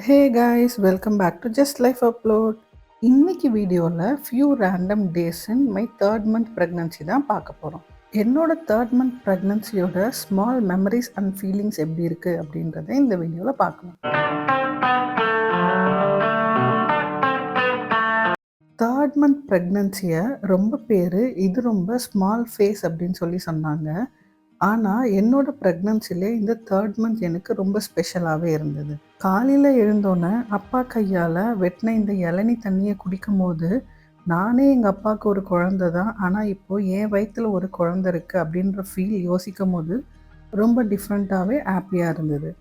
Hey guys, welcome back to just life upload. இன்னைக்கு வீடியோவில் few random days in my third month pregnancy தான் பார்க்க போகிறோம். என்னோட தேர்ட் மந்த் ப்ரெக்னன்சியோட ஸ்மால் மெமரிஸ் அண்ட் ஃபீலிங்ஸ் எப்படி இருக்குது அப்படின்றத இந்த வீடியோவில் பார்க்கலாம். தேர்ட் மந்த் ப்ரெக்னன்சியை ரொம்ப பேர் இது ரொம்ப ஸ்மால் ஃபேஸ் அப்படின்னு சொல்லி சொன்னாங்க. ஆனால் என்னோட ப்ரெக்னன்சிலே இந்த தேர்ட் மந்த் எனக்கு ரொம்ப ஸ்பெஷலாகவே இருந்தது. காலையில் எழுந்தோன்னே அப்பா கையால் வெட்டின இந்த இளநி தண்ணியை குடிக்கும் போது நானே எங்கள் அப்பாவுக்கு ஒரு குழந்தை தான், ஆனால் இப்போது என் வயிற்றில் ஒரு குழந்தை இருக்குது அப்படின்ற ஃபீல் யோசிக்கும் போது ரொம்ப டிஃப்ரெண்ட்டாகவே ஹாப்பியாக இருந்தது.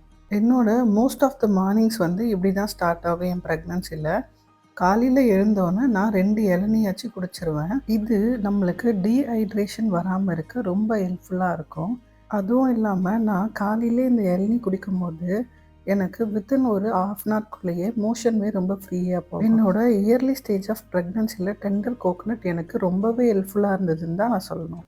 என்னோட மோஸ்ட் ஆஃப் த மார்னிங்ஸ் இப்படி தான் ஸ்டார்ட் ஆகும் என் ப்ரெக்னன்சியில். காலையில் எழுந்தோன்னே நான் 2 இளநியாச்சும் குடிச்சிருவேன். இது நம்மளுக்கு டீஹைட்ரேஷன் வராமல் இருக்க ரொம்ப ஹெல்ப்ஃபுல்லாக இருக்கும். அதுவும் இல்லாமல் நான் காலையிலே இந்த இளநீ குடிக்கும்போது எனக்கு வித்தின் ஒரு ½ அன் ஹவர்க்குள்ளேயே மோஷன்வே ரொம்ப ஃப்ரீயாக போகும். என்னோட இயர்லி ஸ்டேஜ் ஆஃப் ப்ரெக்னன்சியில் டெண்டர் கோகோனட் எனக்கு ரொம்பவே ஹெல்ப்ஃபுல்லாக இருந்ததுன்னு தான் நான் சொல்லணும்.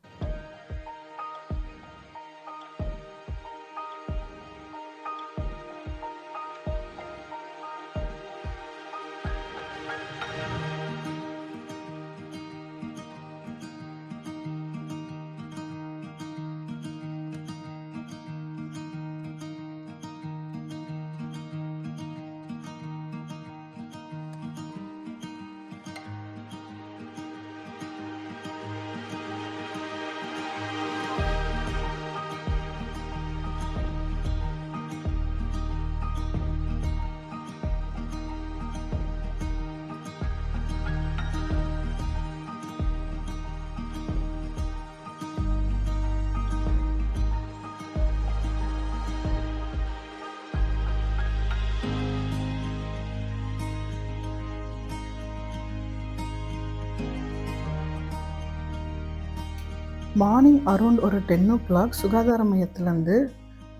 மார்னிங் அரௌண்ட் ஒரு 10 o'clock சுகாதார மையத்துலேருந்து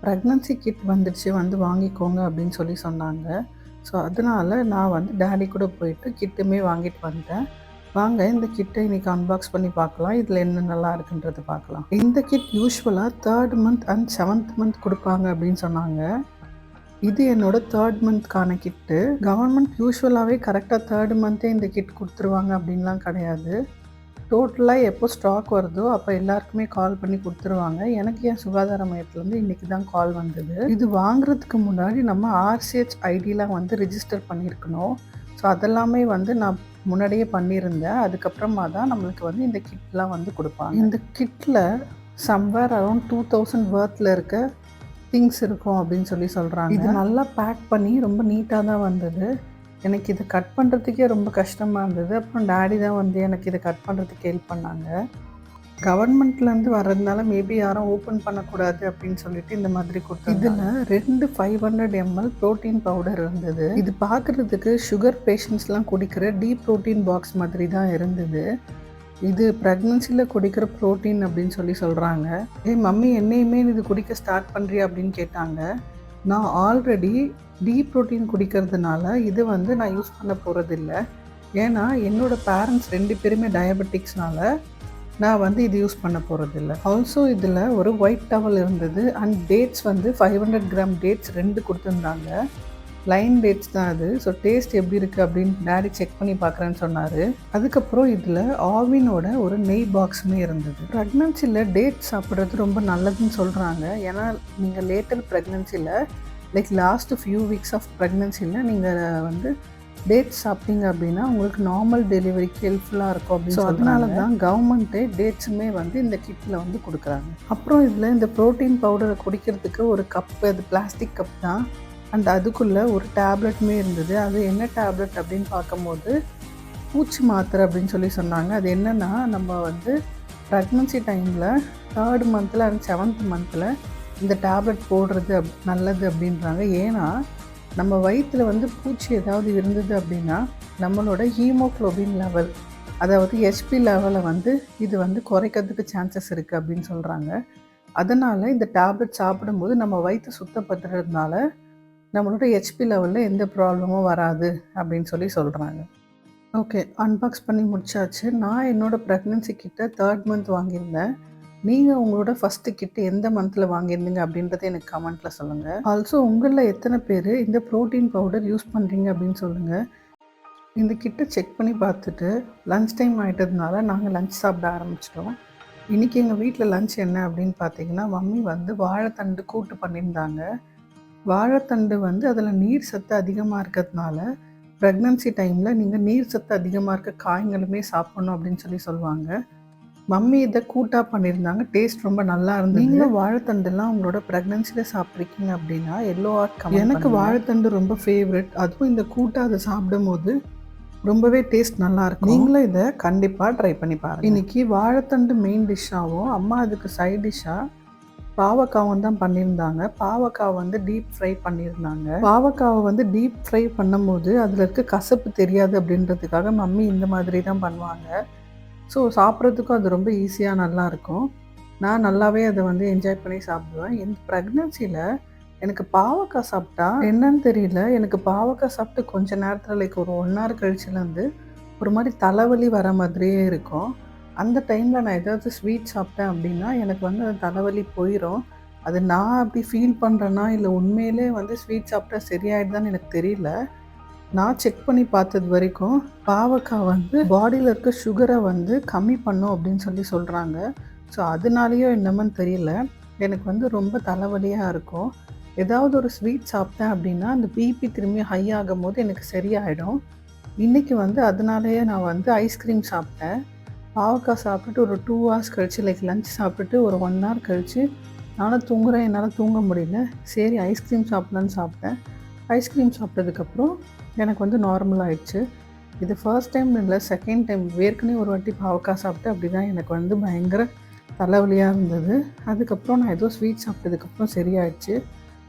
ப்ரெக்னன்சி கிட் வந்துடுச்சு, வாங்கிக்கோங்க அப்படின்னு சொல்லி சொன்னாங்க. ஸோ அதனால் நான் டேடி கூட போயிட்டு கிட்டுமே வாங்கிட்டு வந்துட்டேன். வாங்க இந்த கிட்டை இன்றைக்கி அன்பாக்ஸ் பண்ணி பார்க்கலாம், இதில் என்ன நல்லா இருக்குன்றது பார்க்கலாம். இந்த கிட் யூஸ்வலாக third month and 7th month கொடுப்பாங்க அப்படின்னு சொன்னாங்க. இது என்னோட தேர்ட் மந்த்க்கான கிட்டு. கவர்மெண்ட் யூஸ்வலாகவே கரெக்டாக தேர்ட் மந்த்தே இந்த கிட் கொடுத்துருவாங்க அப்படின்லாம் கிடையாது. டோட்டலாக எப்போ ஸ்டாக் வருதோ அப்போ எல்லாருக்குமே கால் பண்ணி கொடுத்துருவாங்க. எனக்கு என் சுகாதார மையத்துலேருந்து இன்றைக்கி தான் கால் வந்தது. இது வாங்குறதுக்கு முன்னாடி நம்ம RCH ஐடியெலாம் ரிஜிஸ்டர் பண்ணியிருக்கணும். ஸோ அதெல்லாமே நான் முன்னாடியே பண்ணியிருந்தேன். அதுக்கப்புறமா தான் நம்மளுக்கு இந்த கிட்லாம் கொடுப்பாங்க. இந்த கிட்டில் சம்வேர் அரௌண்ட் 2000 வர்த்தில் இருக்க திங்ஸ் இருக்கும் அப்படின்னு சொல்லி சொல்கிறாங்க. இது நல்லா பேக் பண்ணி ரொம்ப நீட்டாக தான் வந்தது. எனக்கு இதை கட் பண்ணுறதுக்கே ரொம்ப கஷ்டமாக இருந்தது. அப்புறம் டேடி தான் எனக்கு இதை கட் பண்ணுறதுக்கு ஹெல்ப் பண்ணாங்க. கவர்மெண்ட்லேருந்து வர்றதுனால மேபி யாரும் ஓப்பன் பண்ணக்கூடாது அப்படின்னு சொல்லிட்டு இந்த மாதிரி கொடுத்து இதில் 2 500 ml ப்ரோட்டீன் பவுடர் இருந்தது. இது பார்க்குறதுக்கு சுகர் பேஷண்ட்ஸ்லாம் குடிக்கிற டீப் ப்ரோட்டீன் பாக்ஸ் மாதிரி தான் இருந்தது. இது ப்ரெக்னன்சியில் குடிக்கிற ப்ரோட்டீன் அப்படின்னு சொல்லி சொல்கிறாங்க. மம்மி என்னையுமே இது குடிக்க ஸ்டார்ட் பண்ணுறியா அப்படின்னு கேட்டாங்க. நான் ஆல்ரெடி டீப் ப்ரோட்டீன் குடிக்கிறதுனால இது நான் யூஸ் பண்ண போகிறதில்ல. ஏன்னா என்னோடய பேரண்ட்ஸ் 2 பேருமே டயபெட்டிக்ஸ்னால நான் இது யூஸ் பண்ண போகிறதில்ல. ஆல்சோ இதில் ஒரு ஒயிட் டவல் இருந்தது அண்ட் டேட்ஸ் 500 கிராம் டேட்ஸ் 2 கொடுத்துருந்தாங்க. லைன் டேட்ஸ் தான் அது. ஸோ டேஸ்ட் எப்படி இருக்குது அப்படின்னு டேடி செக் பண்ணி பார்க்குறேன்னு சொன்னார். அதுக்கப்புறம் இதில் ஆவினோட ஒரு நெய் பாக்ஸுமே இருந்தது. ப்ரெக்னன்சியில் டேட் சாப்பிட்றது ரொம்ப நல்லதுன்னு சொல்கிறாங்க. ஏன்னா நீங்கள் லேட்டர் ப்ரெக்னன்சியில் லாஸ்ட் ஃபியூ வீக்ஸ் ஆஃப் ப்ரெக்னன்சியில் நீங்கள் டேட்ஸ் சாப்பிட்டீங்க அப்படின்னா உங்களுக்கு நார்மல் டெலிவரிக்கு ஹெல்ப்ஃபுல்லாக இருக்கும் அப்படின்னு. ஸோ அதனால தான் கவர்மெண்ட்டே டேட்ஸுமே இந்த கிட்டில் கொடுக்குறாங்க. அப்புறம் இதில் இந்த ப்ரோட்டீன் பவுடரை குடிக்கிறதுக்கு ஒரு கப்பு, அது பிளாஸ்டிக் கப் தான். அண்ட் அதுக்குள்ளே ஒரு டேப்லெட்டுமே இருந்தது. அது என்ன டேப்லெட் அப்படின்னு பார்க்கும்போது பூச்சி மாத்திரை அப்படின்னு சொல்லி சொன்னாங்க. அது என்னென்னா நம்ம ப்ரெக்னன்சி டைமில் 3rd மந்தில் அண்ட் 7th மந்தில் இந்த டேப்லெட் போடுறது நல்லது அப்படின்றாங்க. ஏன்னா நம்ம வயிற்றில் பூச்சி ஏதாவது இருந்தது அப்படின்னா நம்மளோட ஹீமோக்ளோபின் லெவல், அதாவது HP லெவலை இது குறைக்கிறதுக்கு சான்சஸ் இருக்குது அப்படின்னு சொல்கிறாங்க. அதனால் இந்த டேப்லெட் சாப்பிடும்போது நம்ம வயிற்று சுத்தப்படுத்துறதுனால நம்மளோட HP லெவலில் எந்த ப்ராப்ளமும் வராது அப்படின்னு சொல்லி சொல்கிறாங்க. ஓகே, அன்பாக்ஸ் பண்ணி முடிச்சாச்சு. நான் என்னோடய ப்ரெக்னன்சி கிட்ட 3rd மந்த் வாங்கியிருந்தேன். நீங்கள் உங்களோட ஃபஸ்ட்டு கிட்டு எந்த மந்தில் வாங்கியிருந்தீங்க அப்படின்றத எனக்கு கமெண்ட்டில் சொல்லுங்கள். ஆல்சோ உங்களில் எத்தனை பேர் இந்த ப்ரோட்டீன் பவுடர் யூஸ் பண்ணுறீங்க அப்படின்னு சொல்லுங்கள். இந்த கிட்டை செக் பண்ணி பார்த்துட்டு லன்ச் டைம் ஆகிட்டதுனால நாங்கள் லன்ச் சாப்பிட ஆரம்பிச்சிட்டோம். இன்றைக்கி எங்கள் வீட்டில் லன்ச் என்ன அப்படின்னு பார்த்தீங்கன்னா, மம்மி வந்து வாழைத்தண்டு கூட்டு பண்ணியிருந்தாங்க. வாழைத்தண்டு வந்து அதில் நீர் சத்து அதிகமாக இருக்கிறதுனால ப்ரெக்னன்சி டைமில் நீங்கள் நீர் சத்து அதிகமாக இருக்க காய்களுமே சாப்பிட்ணும் அப்படின்னு சொல்லுவாங்க. மம்மி இதை கூட்டாக பண்ணியிருந்தாங்க. டேஸ்ட் ரொம்ப நல்லா இருந்தது. நீங்களும் வாழைத்தண்டுலாம் உங்களோட ப்ரெக்னன்சியில் சாப்பிட்ருக்கீங்க அப்படின்னா எல்லோ ஆர்ட் எனக்கு வாழைத்தண்டு ரொம்ப ஃபேவரட். அதுவும் இந்த கூட்டாக அதை சாப்பிடும் போது ரொம்பவே டேஸ்ட் நல்லாயிருக்கும். நீங்களும் இதை கண்டிப்பாக ட்ரை பண்ணி பாருங்கள். இன்றைக்கி வாழைத்தண்டு மெயின் டிஷ்ஷாகவும் அம்மா அதுக்கு சைட் டிஷ்ஷாக பாவக்காவும் தான் பண்ணியிருந்தாங்க. பாவக்காய் வந்து டீப் ஃப்ரை பண்ணியிருந்தாங்க. பாவக்காவை வந்து டீப் ஃப்ரை பண்ணும்போது அதில் இருக்க கசப்பு தெரியாது அப்படின்றதுக்காக மம்மி இந்த மாதிரி தான் பண்ணுவாங்க. ஸோ சாப்பிட்றதுக்கும் அது ரொம்ப ஈஸியாக நல்லாயிருக்கும். நான் நல்லாவே அதை வந்து என்ஜாய் பண்ணி சாப்பிடுவேன். இந்த ப்ரெக்னன்சியில் எனக்கு பாவக்காய் சாப்பிட்டா என்னன்னு தெரியல, எனக்கு பாவக்காய் சாப்பிட்டு கொஞ்சம் நேரத்தில் லைக் ஒரு 1 hour கழிச்சுலேருந்து ஒரு மாதிரி தலைவலி வர மாதிரியே இருக்கும். அந்த டைமில் நான் ஏதாவது ஸ்வீட் சாப்பிட்டேன் அப்படின்னா எனக்கு வந்து அந்த தலைவலி போயிடும். அது நான் அப்படி ஃபீல் பண்ணுறேன்னா இல்லை உண்மையிலே வந்து ஸ்வீட் சாப்பிட்டா சரியாயிடுதான்னு எனக்கு தெரியல. நான் செக் பண்ணி பார்த்தது வரைக்கும் பாவக்காய் வந்து பாடியில் இருக்க சுகரை வந்து கம்மி பண்ணும் அப்படின்னு சொல்கிறாங்க. ஸோ அதனாலேயோ என்னமோன்னு தெரியல, எனக்கு வந்து ரொம்ப தலைவலியாக இருக்கும். ஏதாவது ஒரு ஸ்வீட் சாப்பிட்டேன் அப்படின்னா அந்த பிபி திரும்பி ஹை ஆகும் போது எனக்கு சரியாயிடும். இன்றைக்கி வந்து அதனாலேயே நான் வந்து ஐஸ்கிரீம் சாப்பிட்டேன். பாவக்காய் சாப்பிட்டுட்டு ஒரு 2 hours கழித்து லைக் லஞ்ச் சாப்பிட்டுட்டு ஒரு 1 hour கழித்து நானும் தூங்குறேன், என்னால் தூங்க முடியல. சரி ஐஸ்கிரீம் சாப்பிட்லான்னு சாப்பிட்டேன். ஐஸ்கிரீம் சாப்பிட்டதுக்கப்புறம் எனக்கு வந்து நார்மல் ஆகிடுச்சு. இது ஃபர்ஸ்ட் டைம் இல்லை, செகண்ட் டைம். ஏற்கனவே ஒரு வாட்டி பாவக்காய் சாப்பிட்டு அப்படி தான் எனக்கு வந்து பயங்கர தலைவலியாக இருந்தது. அதுக்கப்புறம் நான் ஏதோ ஸ்வீட் சாப்பிட்டதுக்கப்புறம் சரியாயிடுச்சு.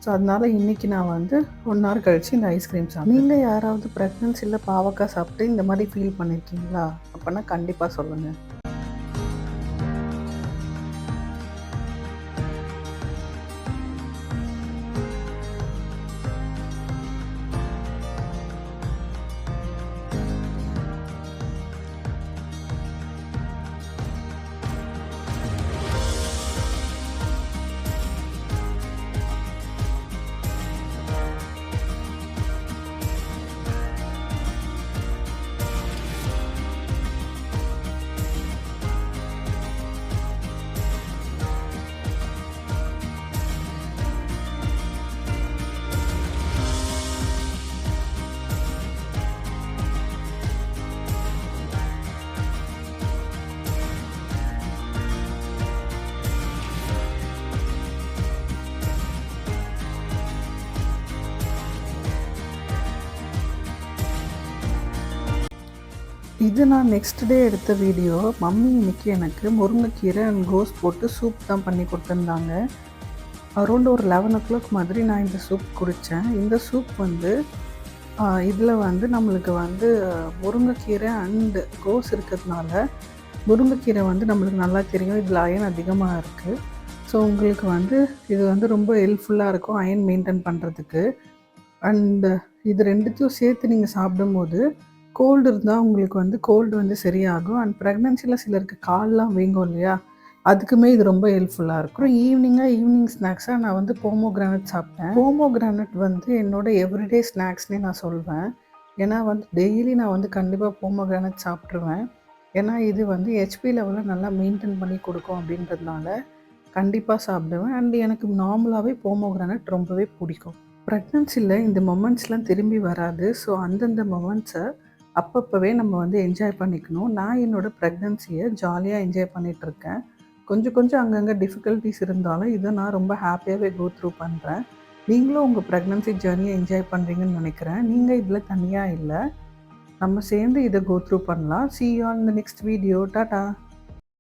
ஸோ அதனால் இன்றைக்கி நான் வந்து 1 hour கழித்து இந்த ஐஸ்கிரீம் சாப்பிட்டேன். நீங்கள் யாராவது ப்ரெக்னன்சியில் பாவக்காய் சாப்பிட்டு இந்த மாதிரி ஃபீல் பண்ணியிருக்கீங்களா? அப்போனா கண்டிப்பாக சொல்லுங்கள். இது நான் நெக்ஸ்ட் டே எடுத்த வீடியோ. மம்மி இன்றைக்கி எனக்கு முருங்கைக்கீரை அண்ட் கோஸ் போட்டு சூப் தான் பண்ணி கொடுத்துருந்தாங்க. அரௌண்ட் ஒரு 11 o'clock மாதிரி நான் இந்த சூப் குடித்தேன். இந்த சூப் வந்து இதில் வந்து நம்மளுக்கு வந்து முருங்கைக்கீரை அண்டு கோஸ் இருக்கிறதுனால முருங்கைக்கீரை வந்து நம்மளுக்கு நல்லா தெரியும், இதில் அயன் அதிகமாக இருக்குது. ஸோ உங்களுக்கு வந்து இது வந்து ரொம்ப ஹெல்ப்ஃபுல்லாக இருக்கும் அயன் மெயின்டைன் பண்ணுறதுக்கு. அண்டு இது ரெண்டுத்தையும் சேர்த்து நீங்கள் சாப்பிடும்போது கோல்டு இருந்தால் உங்களுக்கு வந்து கோல்டு வந்து சரியாகும். அண்ட் ப்ரெக்னன்சியில் சிலருக்கு கால்லாம் வீங்கும் இல்லையா, அதுக்குமே இது ரொம்ப ஹெல்ப்ஃபுல்லாக இருக்கும். ஈவினிங் ஸ்நாக்ஸாக நான் வந்து போமோகிரானட் சாப்பிட்டேன். போமோகிரானட் வந்து என்னோடய எவ்ரிடே ஸ்நாக்ஸ்னே நான் சொல்வேன். ஏன்னா வந்து டெய்லி நான் வந்து கண்டிப்பாக போமோகிரானட் சாப்பிட்ருவேன். ஏன்னா இது வந்து ஹெச்பி லெவலில் நல்லா மெயின்டைன் பண்ணி கொடுக்கும் அப்படின்றதுனால கண்டிப்பாக சாப்பிடுவேன். அண்ட் எனக்கு நார்மலாகவே போமோகிரானட் ரொம்பவே பிடிக்கும். ப்ரெக்னன்சியில் இந்த மொமெண்ட்ஸ்லாம் திரும்பி வராது. ஸோ அந்தந்த மொமெண்ட்ஸை அப்பப்போவே நம்ம வந்து என்ஜாய் பண்ணிக்கணும். நான் என்னோடய ப்ரெக்னன்சியை ஜாலியாக என்ஜாய் பண்ணிகிட்ருக்கேன். கொஞ்சம் அங்கங்கே டிஃபிகல்ட்டிஸ் இருந்தாலும் இதை நான் ரொம்ப ஹாப்பியாகவே கோ த்ரூ பண்ணுறேன். நீங்களும் உங்கள் ப்ரெக்னன்சி ஜேர்னியை என்ஜாய் பண்ணுறீங்கன்னு நினைக்கிறேன். நீங்கள் இதில் தனியாக இல்லை, நம்ம சேர்ந்து இதை கோ த்ரூ பண்ணலாம். See you on the next video. Tata.